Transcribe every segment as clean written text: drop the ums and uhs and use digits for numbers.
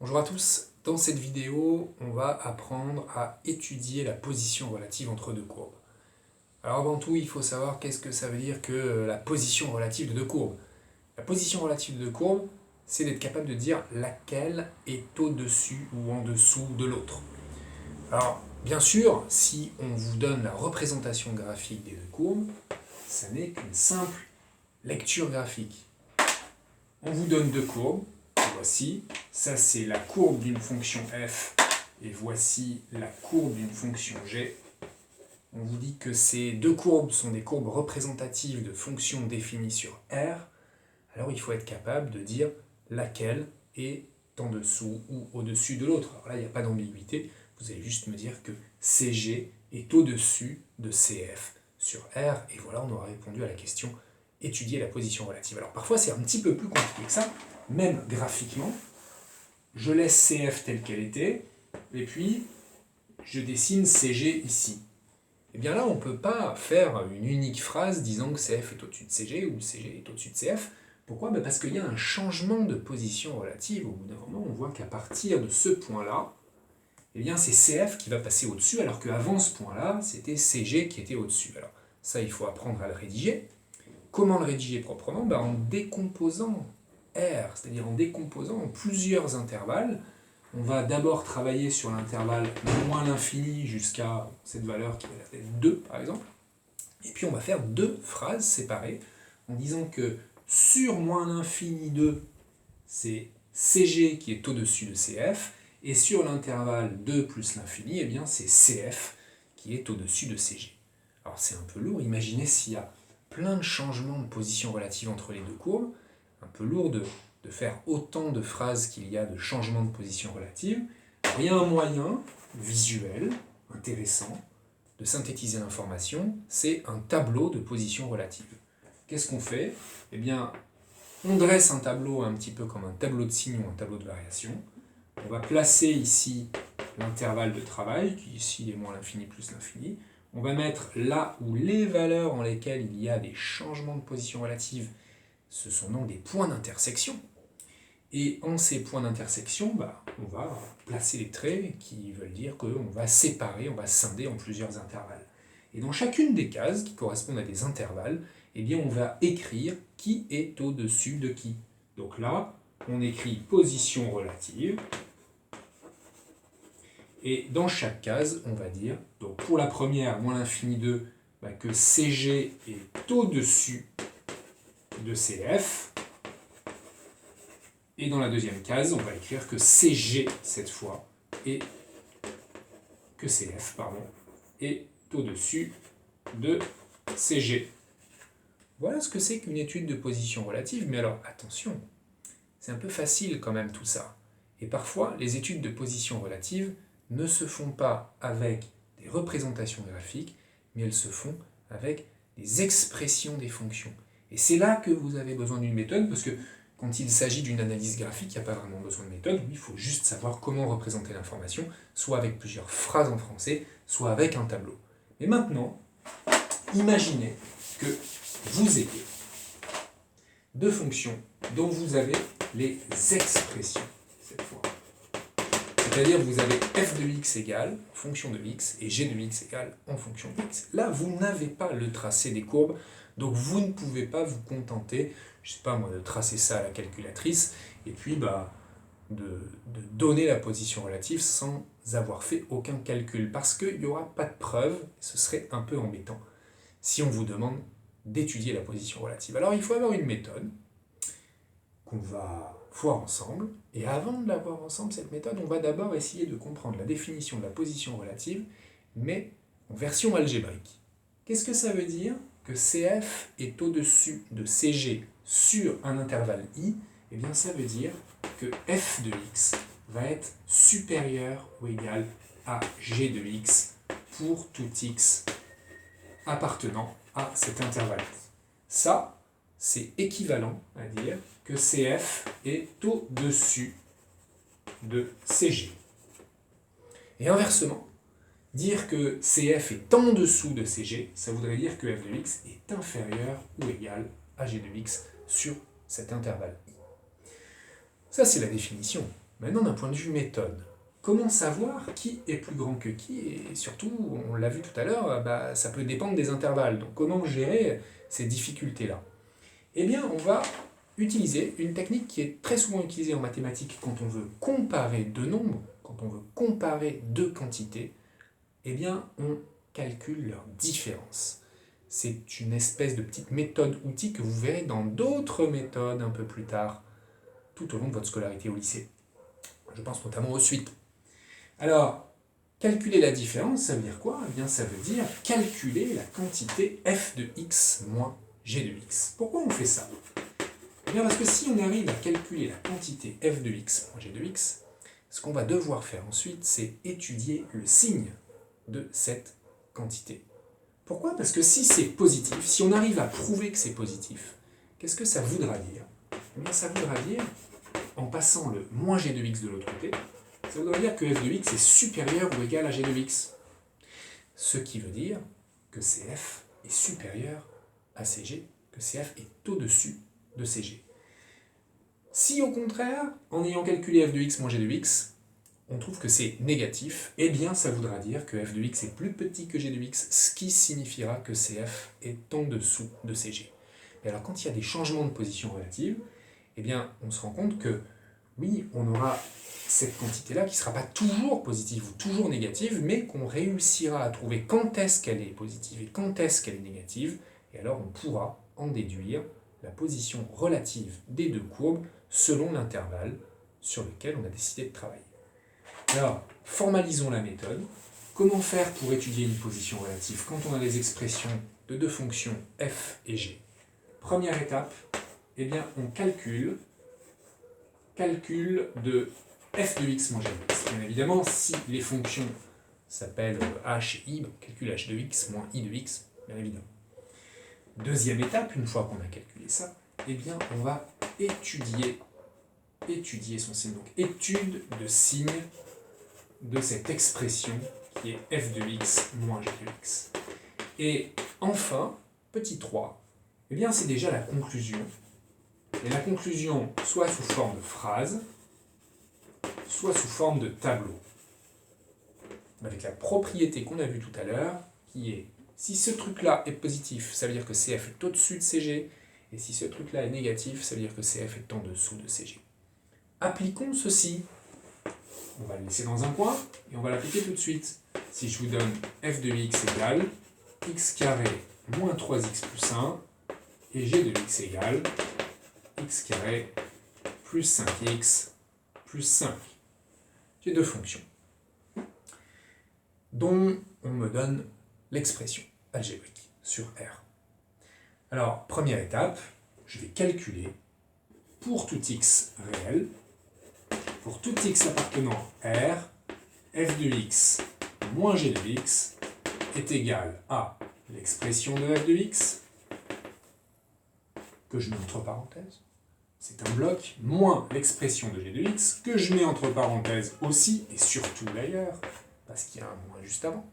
Bonjour à tous, dans cette vidéo, on va apprendre à étudier la position relative entre deux courbes. Alors avant tout, il faut savoir qu'est-ce que ça veut dire que la position relative de deux courbes. La position relative de deux courbes, c'est d'être capable de dire laquelle est au-dessus ou en dessous de l'autre. Alors, bien sûr, si on vous donne la représentation graphique des deux courbes, ça n'est qu'une simple lecture graphique. On vous donne deux courbes. Voici, ça c'est la courbe d'une fonction f, et voici la courbe d'une fonction g. On vous dit que ces deux courbes sont des courbes représentatives de fonctions définies sur R, alors il faut être capable de dire laquelle est en dessous ou au-dessus de l'autre. Alors là, il n'y a pas d'ambiguïté, vous allez juste me dire que CG est au-dessus de CF sur R, et voilà, on aura répondu à la question étudier la position relative. Alors parfois c'est un petit peu plus compliqué que ça, même graphiquement. Je laisse CF telle qu'elle était, et puis je dessine CG ici. Et bien là, on ne peut pas faire une unique phrase disant que CF est au-dessus de CG ou CG est au-dessus de CF. Pourquoi ? Parce qu'il y a un changement de position relative. Au bout d'un moment, on voit qu'à partir de ce point-là, eh bien c'est CF qui va passer au-dessus, alors qu'avant ce point-là, c'était CG qui était au-dessus. Alors ça, il faut apprendre à le rédiger. Comment le rédiger proprement ? En décomposant R, c'est-à-dire en décomposant en plusieurs intervalles. On va d'abord travailler sur l'intervalle moins l'infini jusqu'à cette valeur qui va être 2 par exemple. Et puis on va faire deux phrases séparées en disant que sur moins l'infini 2, c'est CG qui est au-dessus de CF, et sur l'intervalle 2 plus l'infini, eh bien c'est CF qui est au-dessus de CG. Alors c'est un peu lourd, imaginez s'il y a plein de changements de position relative entre les deux courbes, un peu lourd de faire autant de phrases qu'il y a de changements de position relative. Alors, il y a un moyen visuel, intéressant, de synthétiser l'information, c'est un tableau de position relative. Qu'est-ce qu'on fait ? Eh bien, on dresse un tableau un petit peu comme un tableau de signes ou un tableau de variation. On va placer ici l'intervalle de travail, qui ici est moins l'infini plus l'infini. On va mettre là où les valeurs en lesquelles il y a des changements de position relative, ce sont donc des points d'intersection. Et en ces points d'intersection, on va placer les traits qui veulent dire qu'on va séparer, on va scinder en plusieurs intervalles. Et dans chacune des cases qui correspondent à des intervalles, eh bien on va écrire qui est au-dessus de qui. Donc là, on écrit position relative. Et dans chaque case, on va dire, donc pour la première, moins l'infini 2, que CG est au-dessus de CF. Et dans la deuxième case, on va écrire que CG, cette fois, et que CF, est au-dessus de CG. Voilà ce que c'est qu'une étude de position relative, mais alors attention, c'est un peu facile quand même tout ça. Et parfois, les études de position relative ne se font pas avec des représentations graphiques, mais elles se font avec des expressions des fonctions. Et c'est là que vous avez besoin d'une méthode, parce que quand il s'agit d'une analyse graphique, il n'y a pas vraiment besoin de méthode, il faut juste savoir comment représenter l'information, soit avec plusieurs phrases en français, soit avec un tableau. Mais maintenant, imaginez que vous ayez deux fonctions dont vous avez les expressions, cette fois. C'est-à-dire que vous avez f de x égale fonction de x et g de x égale en fonction de x. Là, vous n'avez pas le tracé des courbes, donc vous ne pouvez pas vous contenter, je ne sais pas moi, de tracer ça à la calculatrice, et puis de donner la position relative sans avoir fait aucun calcul, parce qu'il n'y aura pas de preuve, ce serait un peu embêtant si on vous demande d'étudier la position relative. Alors il faut avoir une méthode qu'on va voir ensemble, et avant de la voir ensemble, cette méthode, on va d'abord essayer de comprendre la définition de la position relative, mais en version algébrique. Qu'est-ce que ça veut dire que CF est au-dessus de CG sur un intervalle I? Eh bien ça veut dire que f de x va être supérieur ou égal à g de x pour tout x appartenant à cet intervalle. Ça, c'est équivalent à dire que CF est au-dessus de CG. Et inversement, dire que CF est en dessous de CG, ça voudrait dire que f de x est inférieur ou égal à g de x sur cet intervalle I. Ça, c'est la définition. Maintenant, d'un point de vue méthode, comment savoir qui est plus grand que qui? Et surtout, on l'a vu tout à l'heure, ça peut dépendre des intervalles. Donc comment gérer ces difficultés-là? Eh bien, on va utiliser une technique qui est très souvent utilisée en mathématiques quand on veut comparer deux nombres, quand on veut comparer deux quantités. Eh bien, on calcule leur différence. C'est une espèce de petite méthode-outil que vous verrez dans d'autres méthodes un peu plus tard, tout au long de votre scolarité au lycée. Je pense notamment aux suites. Alors, calculer la différence, ça veut dire quoi? Eh bien, ça veut dire calculer la quantité f de x moins g de x. Pourquoi on fait ça? Eh bien, parce que si on arrive à calculer la quantité f de x moins g de x, ce qu'on va devoir faire ensuite, c'est étudier le signe de cette quantité. Pourquoi? Parce que si c'est positif, si on arrive à prouver que c'est positif, qu'est-ce que ça voudra dire? Eh bien, ça voudra dire, en passant le moins g de x de l'autre côté, ça voudra dire que f de x est supérieur ou égal à g de x. Ce qui veut dire que CF est supérieur à CG, que CF est au-dessus de CG. Si au contraire, en ayant calculé f de x moins g de x, on trouve que c'est négatif, eh bien ça voudra dire que f de x est plus petit que g de x, ce qui signifiera que CF est en dessous de CG. Et alors quand il y a des changements de position relative, eh bien on se rend compte que oui, on aura cette quantité-là qui ne sera pas toujours positive ou toujours négative, mais qu'on réussira à trouver quand est-ce qu'elle est positive et quand est-ce qu'elle est négative, et alors on pourra en déduire la position relative des deux courbes selon l'intervalle sur lequel on a décidé de travailler. Alors, formalisons la méthode. Comment faire pour étudier une position relative quand on a des expressions de deux fonctions f et g? Première étape, eh bien, on calcul de f de x moins g de x. Bien évidemment, si les fonctions s'appellent h et i, on calcule h de x moins i de x, bien évidemment. Deuxième étape, une fois qu'on a calculé ça, eh bien, on va étudier son signe. Donc, étude de signe de cette expression qui est f de x moins g de x. Et enfin, petit 3, eh bien, c'est déjà la conclusion. Et la conclusion, soit sous forme de phrase, soit sous forme de tableau. Avec la propriété qu'on a vue tout à l'heure, qui est, si ce truc-là est positif, ça veut dire que CF est au-dessus de CG, et si ce truc-là est négatif, ça veut dire que CF est en dessous de CG. Appliquons ceci. On va le laisser dans un coin, et on va l'appliquer tout de suite. Si je vous donne f de x égale x carré moins 3x plus 1, et g de x égale x carré plus 5x plus 5. J'ai deux fonctions dont on me donne l'expression algébrique sur R. Alors, première étape, je vais calculer pour tout x réel, pour tout x appartenant à R, f de x moins g de x est égal à l'expression de f de x, que je mets entre parenthèses, c'est un bloc, moins l'expression de g de x, que je mets entre parenthèses aussi, et surtout d'ailleurs, parce qu'il y a un moins juste avant.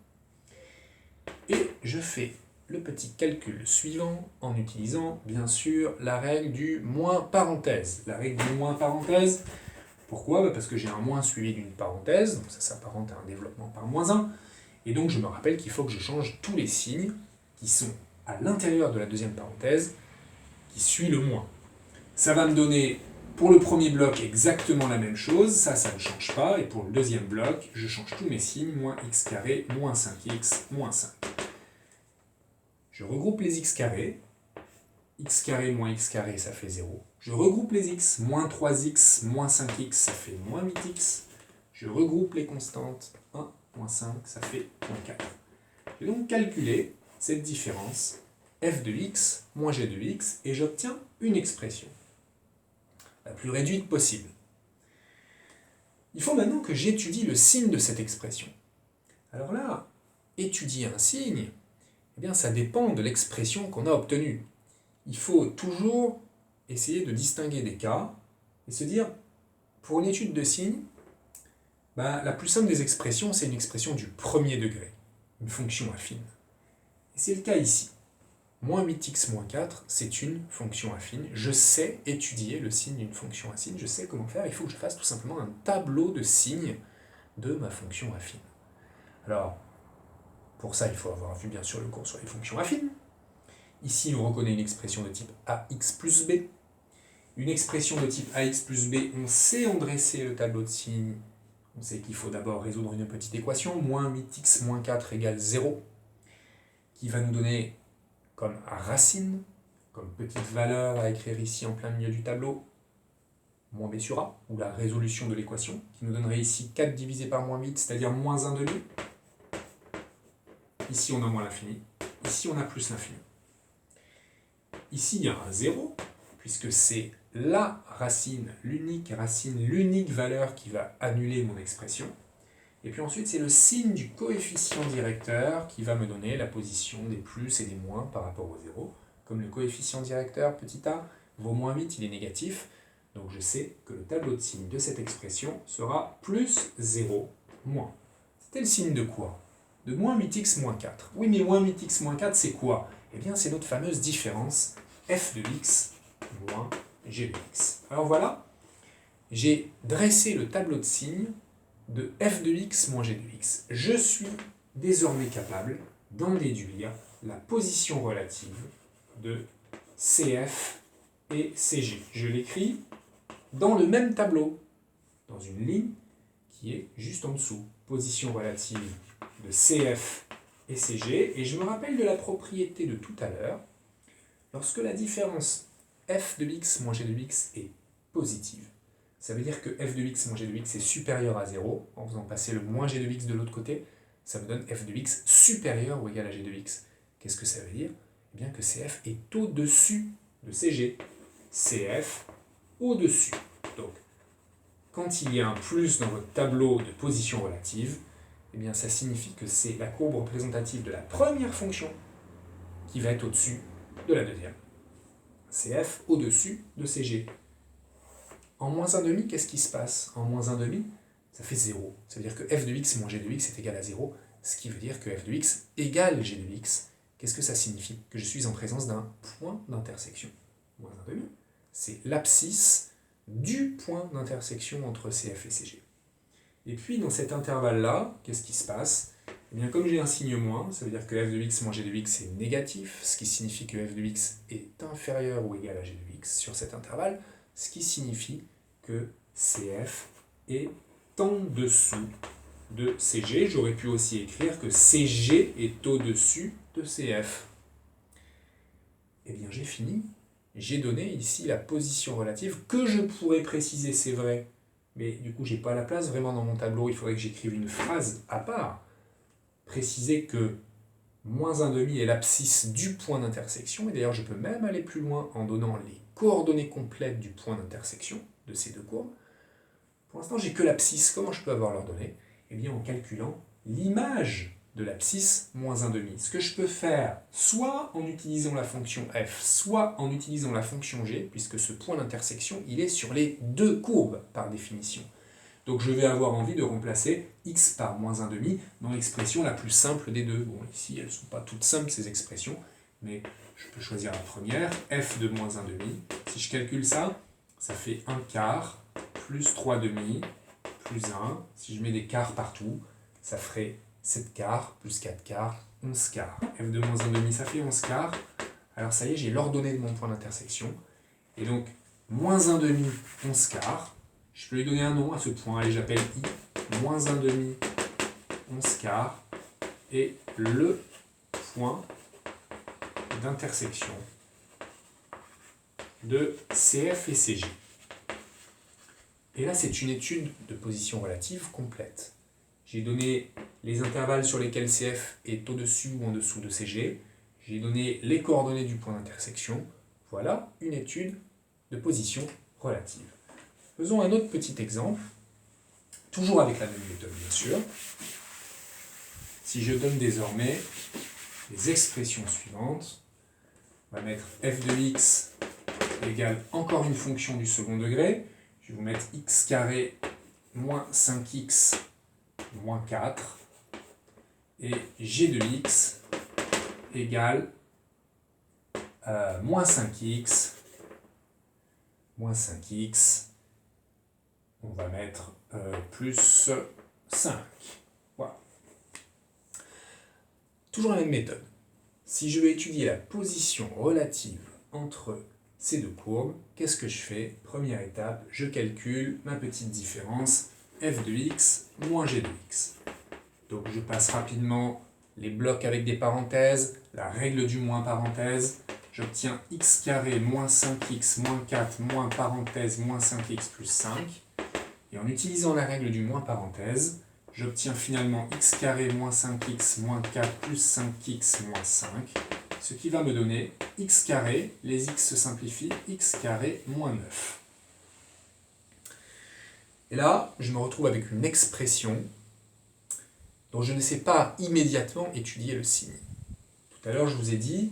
Et je fais le petit calcul suivant en utilisant, bien sûr, la règle du moins parenthèse. La règle du moins parenthèse, pourquoi? Parce que j'ai un moins suivi d'une parenthèse, donc ça s'apparente à un développement par moins 1, et donc je me rappelle qu'il faut que je change tous les signes qui sont à l'intérieur de la deuxième parenthèse, qui suit le moins. Ça va me donner, pour le premier bloc, exactement la même chose, ça ne change pas, et pour le deuxième bloc, je change tous mes signes, moins x carré, moins 5x, moins 5. Je regroupe les x carrés moins x carré, ça fait 0. Je regroupe les x, moins 3x, moins 5x, ça fait moins 8x. Je regroupe les constantes, 1, moins 5, ça fait moins 4. Je vais donc calculer cette différence, f de x moins g de x, et j'obtiens une expression la plus réduite possible. Il faut maintenant que j'étudie le signe de cette expression. Alors là, étudier un signe, eh bien ça dépend de l'expression qu'on a obtenue. Il faut toujours essayer de distinguer des cas et se dire, pour une étude de signe, la plus simple des expressions, c'est une expression du premier degré, une fonction affine. Et c'est le cas ici. Moins 8x moins 4, c'est une fonction affine. Je sais étudier le signe d'une fonction affine, je sais comment faire. Il faut que je fasse tout simplement un tableau de signes de ma fonction affine. Alors, pour ça, il faut avoir vu bien sûr le cours sur les fonctions affines. Ici, on reconnaît une expression de type ax plus b. Une expression de type ax plus b, on sait en dresser le tableau de signes. On sait qu'il faut d'abord résoudre une petite équation, moins 8x moins 4 égale 0, qui va nous donner comme racine, comme petite valeur à écrire ici en plein milieu du tableau, moins b sur a, ou la résolution de l'équation, qui nous donnerait ici 4 divisé par moins 8, c'est-à-dire moins 1 demi. Ici, on a moins l'infini. Ici, on a plus l'infini. Ici, il y a un 0, puisque c'est la racine, l'unique valeur qui va annuler mon expression. Et puis ensuite, c'est le signe du coefficient directeur qui va me donner la position des plus et des moins par rapport au 0. Comme le coefficient directeur, petit a, vaut moins 8, il est négatif. Donc je sais que le tableau de signes de cette expression sera plus 0, moins. C'était le signe de quoi? De moins 8x moins 4. Oui, mais moins 8x moins 4, c'est quoi? Eh bien, c'est notre fameuse différence f de x moins g de x. Alors voilà, j'ai dressé le tableau de signes de f de x moins g de x. Je suis désormais capable d'en déduire la position relative de CF et CG. Je l'écris dans le même tableau, dans une ligne qui est juste en dessous. Position relative de CF et CG. Et je me rappelle de la propriété de tout à l'heure. Lorsque la différence f de x moins g de x est positive, ça veut dire que f de x moins g de x est supérieur à 0. En faisant passer le moins g de x de l'autre côté, ça me donne f de x supérieur ou égal à g de x. Qu'est-ce que ça veut dire? Eh bien que CF est au-dessus de CG. CF au-dessus. Donc, quand il y a un plus dans votre tableau de position relative, eh bien ça signifie que c'est la courbe représentative de la première fonction qui va être au-dessus de la deuxième. CF au-dessus de CG. En moins 1,5, qu'est-ce qui se passe? En moins 1,5, ça fait 0. Ça veut dire que f de x moins g de x est égal à 0, ce qui veut dire que f de x égale g de x. Qu'est-ce que ça signifie? Que je suis en présence d'un point d'intersection. Moins 1,5, c'est l'abscisse du point d'intersection entre CF et CG. Et puis, dans cet intervalle-là, qu'est-ce qui se passe? Eh bien, comme j'ai un signe moins, ça veut dire que f de x moins g de x est négatif, ce qui signifie que f de x est inférieur ou égal à g de x sur cet intervalle, ce qui signifie que CF est en dessous de CG. J'aurais pu aussi écrire que CG est au-dessus de CF. Eh bien, j'ai fini. J'ai donné ici la position relative que je pourrais préciser, c'est vrai. Mais du coup, je n'ai pas la place vraiment dans mon tableau. Il faudrait que j'écrive une phrase à part. Préciser que moins 1,5 est l'abscisse du point d'intersection. Et d'ailleurs, je peux même aller plus loin en donnant les coordonnées complètes du point d'intersection de ces deux courbes. Pour l'instant, j'ai que l'abscisse. Comment je peux avoir l'ordonnée? Eh bien, en calculant l'image de l'abscisse moins 1,5. Ce que je peux faire, soit en utilisant la fonction f, soit en utilisant la fonction g, puisque ce point d'intersection, il est sur les deux courbes, par définition. Donc je vais avoir envie de remplacer x par moins 1,5 dans l'expression la plus simple des deux. Bon, ici, elles ne sont pas toutes simples, ces expressions, mais je peux choisir la première, f de moins 1,5. Si je calcule ça, ça fait 1 quart plus 3 demi plus 1. Si je mets des quarts partout, ça ferait 7 quarts plus 4 quarts, 11 quarts. f de moins 1,5, ça fait 11 quarts. Alors ça y est, j'ai l'ordonnée de mon point d'intersection. Et donc, moins 1,5, 11 quarts. Je peux lui donner un nom à ce point, allez, j'appelle i, moins 1,5, 11 quarts, et le point d'intersection de CF et CG. Et là, c'est une étude de position relative complète. J'ai donné les intervalles sur lesquels CF est au-dessus ou en dessous de CG. J'ai donné les coordonnées du point d'intersection. Voilà une étude de position relative. Faisons un autre petit exemple, toujours avec la même méthode bien sûr. Si je donne désormais les expressions suivantes, on va mettre f de x égale encore une fonction du second degré. Je vais vous mettre x carré moins 5x moins 4 et g de x égale moins 5x, on va mettre plus 5. Voilà. Toujours la même méthode. Si je veux étudier la position relative entre ces deux courbes, qu'est-ce que je fais? Première étape, je calcule ma petite différence f de x moins g de x. Donc je passe rapidement les blocs avec des parenthèses, la règle du moins parenthèse, j'obtiens x carré moins 5x moins 4 moins parenthèse moins 5x plus 5. Et en utilisant la règle du moins parenthèse, j'obtiens finalement x carré moins 5x moins 4 plus 5x moins 5, ce qui va me donner x carré, les x se simplifient, x carré moins 9. Et là, je me retrouve avec une expression dont je ne sais pas immédiatement étudier le signe. Tout à l'heure, je vous ai dit,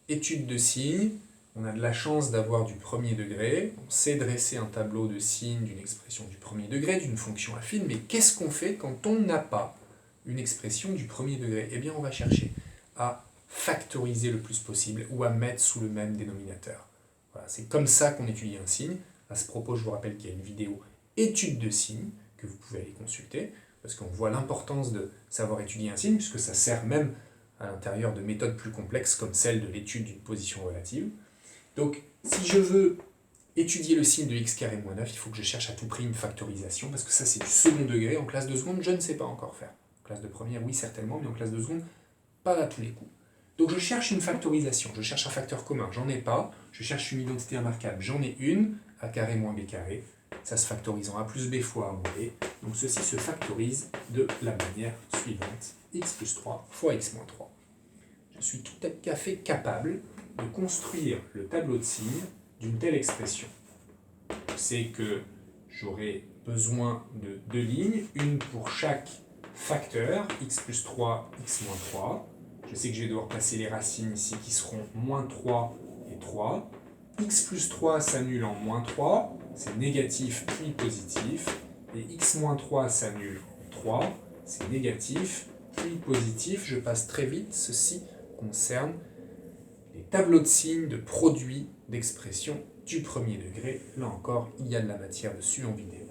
étude de signes, on a de la chance d'avoir du premier degré, on sait dresser un tableau de signes d'une expression du premier degré, d'une fonction affine, mais qu'est-ce qu'on fait quand on n'a pas une expression du premier degré? Eh bien, on va chercher à factoriser le plus possible ou à mettre sous le même dénominateur. Voilà, c'est comme ça qu'on étudie un signe. À ce propos, je vous rappelle qu'il y a une vidéo étude de signes que vous pouvez aller consulter, parce qu'on voit l'importance de savoir étudier un signe, puisque ça sert même à l'intérieur de méthodes plus complexes comme celle de l'étude d'une position relative. Donc, si je veux étudier le signe de x carré moins 9, il faut que je cherche à tout prix une factorisation, parce que ça c'est du second degré. En classe de seconde, je ne sais pas encore faire. En classe de première, oui certainement, mais en classe de seconde, pas à tous les coups. Donc je cherche une factorisation, je cherche un facteur commun, j'en ai pas, je cherche une identité remarquable, j'en ai une, a carré moins b carré, ça se factorise en a plus b fois a moins b, donc ceci se factorise de la manière suivante, x plus 3 fois x moins 3. Je suis tout à fait capable de construire le tableau de signes d'une telle expression. Je sais que j'aurai besoin de deux lignes, une pour chaque facteur, x plus 3, x moins 3. Je sais que je vais devoir placer les racines ici qui seront moins 3 et 3. X plus 3 s'annule en moins 3, c'est négatif puis positif. Et x moins 3 s'annule en 3, c'est négatif puis positif. Je passe très vite, ceci concerne les tableaux de signes de produits d'expression du premier degré. Là encore, il y a de la matière dessus en vidéo.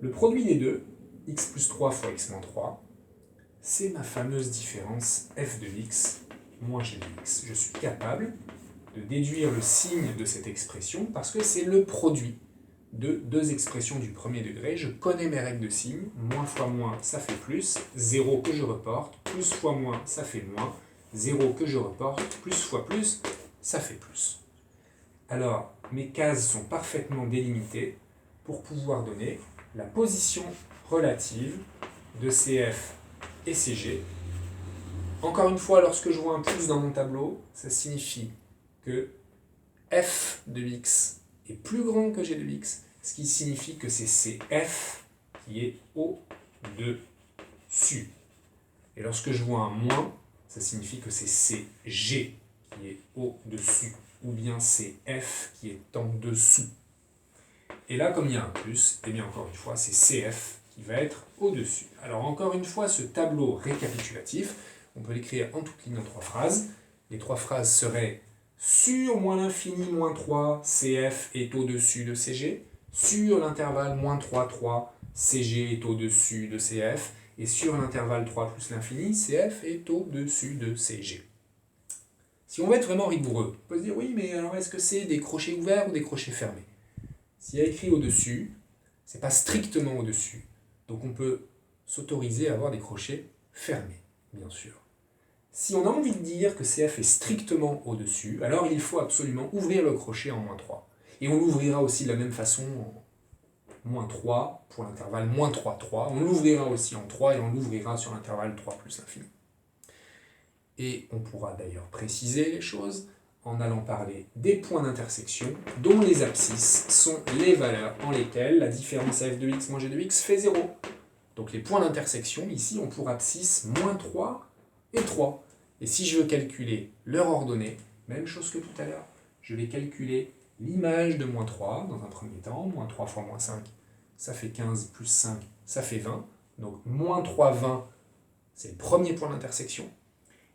Le produit des deux, x plus 3 fois x moins 3, c'est ma fameuse différence f de x moins g de x. Je suis capable de déduire le signe de cette expression parce que c'est le produit de deux expressions du premier degré. Je connais mes règles de signes. Moins fois moins, ça fait plus. 0 que je reporte. Plus fois moins, ça fait moins. 0 que je reporte. Plus fois plus, ça fait plus. Alors, mes cases sont parfaitement délimitées pour pouvoir donner la position relative de CF et CG. Encore une fois, lorsque je vois un plus dans mon tableau, ça signifie que f de x est plus grand que g de x, ce qui signifie que c'est CF qui est au-dessus. Et lorsque je vois un moins, ça signifie que c'est CG qui est au-dessus, ou bien CF qui est en dessous. Et là, comme il y a un plus, et bien encore une fois, c'est CF qui va être au-dessus. Alors encore une fois, ce tableau récapitulatif, on peut l'écrire en toutes lignes en trois phrases. Les trois phrases seraient: sur moins l'infini moins 3, CF est au-dessus de CG. Sur l'intervalle moins 3, 3, CG est au-dessus de CF. Et sur l'intervalle 3 plus l'infini, CF est au-dessus de CG. Si on veut être vraiment rigoureux, on peut se dire: oui, mais alors est-ce que c'est des crochets ouverts ou des crochets fermés? S'il y a écrit au-dessus, ce n'est pas strictement au-dessus. Donc on peut s'autoriser à avoir des crochets fermés, bien sûr. Si on a envie de dire que CF est strictement au-dessus, alors il faut absolument ouvrir le crochet en moins 3. Et on l'ouvrira aussi de la même façon en moins 3 pour l'intervalle moins 3, 3. On l'ouvrira aussi en 3 et on l'ouvrira sur l'intervalle 3 plus l'infini. Et on pourra d'ailleurs préciser les choses en allant parler des points d'intersection dont les abscisses sont les valeurs en lesquelles la différence f de x moins g de x fait 0. Donc les points d'intersection, ici, ont pour abscisse moins 3 et 3. Et si je veux calculer leur ordonnée, même chose que tout à l'heure, je vais calculer l'image de moins 3 dans un premier temps. Moins 3 fois moins 5, ça fait 15, plus 5, ça fait 20. Donc moins 3, 20, c'est le premier point d'intersection.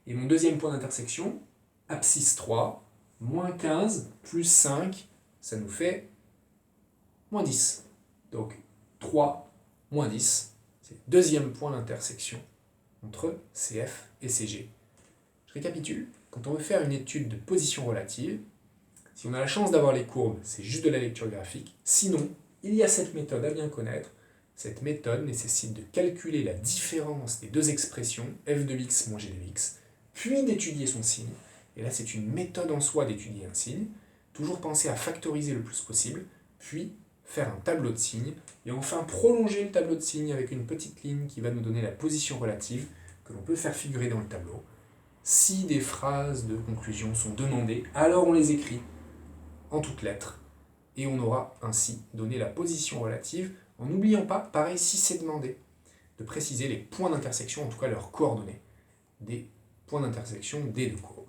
Et mon deuxième point d'intersection, abscisse 3, moins 15 plus 5, ça nous fait moins 10. Donc 3 moins 10, c'est le deuxième point d'intersection entre CF et CG. Je récapitule, quand on veut faire une étude de position relative, si on a la chance d'avoir les courbes, c'est juste de la lecture graphique. Sinon, il y a cette méthode à bien connaître. Cette méthode nécessite de calculer la différence des deux expressions, f de x moins g de x, puis d'étudier son signe. Et là, c'est une méthode en soi d'étudier un signe. Toujours penser à factoriser le plus possible, puis faire un tableau de signes, et enfin prolonger le tableau de signes avec une petite ligne qui va nous donner la position relative que l'on peut faire figurer dans le tableau. Si des phrases de conclusion sont demandées, alors on les écrit en toutes lettres, et on aura ainsi donné la position relative, en n'oubliant pas, pareil si c'est demandé, de préciser les points d'intersection, en tout cas leurs coordonnées, des points d'intersection des deux courbes.